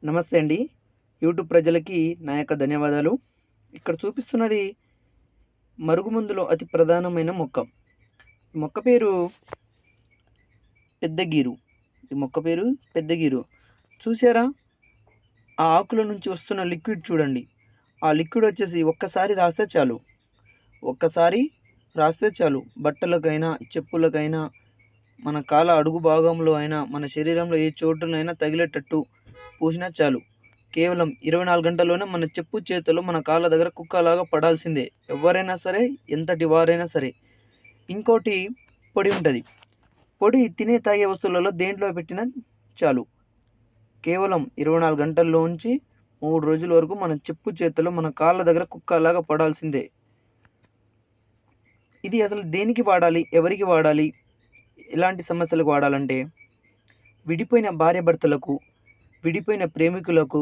నమస్తే అండి. యూట్యూబ్ ప్రజలకి నా యొక్క ధన్యవాదాలు. ఇక్కడ చూపిస్తున్నది మరుగుమందులో అతి ప్రధానమైన మొక్క. ఈ మొక్క పేరు పెద్దగీరు. ఈ మొక్క పేరు పెద్దగీరు. చూసారా? ఆ ఆకుల నుంచి వస్తున్న లిక్విడ్ చూడండి. ఆ లిక్విడ్ వచ్చేసి ఒక్కసారి రాస్తే చాలు. ఒక్కసారి రాస్తే చాలు. బట్టలకైనా, చెప్పులకైనా, మన కాళ్ళ అడుగు భాగంలో అయినా, మన శరీరంలో ఏ చోటునైనా తగిలేటట్టు పూసినా చాలు. కేవలం 24 గంటల్లోనే మన చెప్పు చేతులు మన కాళ్ళ దగ్గర కుక్కలాగా పడాల్సిందే. ఎవ్వరైనా సరే, ఎంతటి వారైనా సరే. ఇంకోటి పొడి ఉంటది. పొడి తినే, తాగే వస్తువులలో దేంట్లో పెట్టినా చాలు. కేవలం 24 గంటల్లో నుంచి 3 రోజుల వరకు మన చెప్పు చేతులు మన కాళ్ళ దగ్గర కుక్కలాగా పడాల్సిందే. ఇది అసలు దేనికి వాడాలి? ఎవరికి వాడాలి? ఎలాంటి సమస్యలకు వాడాలంటే, విడిపోయిన భార్యాభర్తలకు, విడిపోయిన ప్రేమికులకు,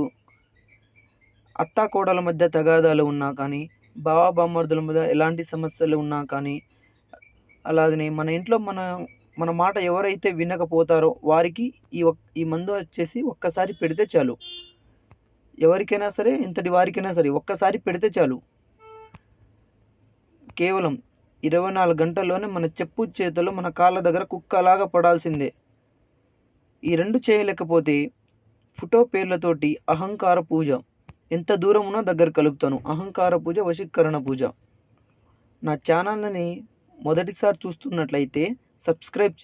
అత్తాకోడళ్ళ మధ్య తగాదాలు ఉన్నా కానీ, బావ-బామర్దుల మధ్య ఎలాంటి సమస్యలు ఉన్నా కానీ, అలాగనే మన ఇంట్లో మన మాట ఎవరైతే వినకపోతారో వారికి ఈ మందు వచ్చేసి ఒక్కసారి పెడితే చాలు. ఎవరికైనా సరే, ఎంతటి వారికైనా సరే ఒక్కసారి పెడితే చాలు. కేవలం 24 గంటల్లోనే మన చెప్పు చేతులు మన కాళ్ళ దగ్గర కుక్కలాగా పడాల్సిందే. ఈ 2 చేయలేకపోతే ఫోటో పేర్లతోటి అహంకార పూజ. ఎంత దూరం ఉన్నా దగ్గర కలుపుతాను. అహంకార పూజ, వశీకరణ పూజ. నా ఛానల్‌ని మొదటిసారి చూస్తున్నట్లయితే సబ్స్క్రైబ్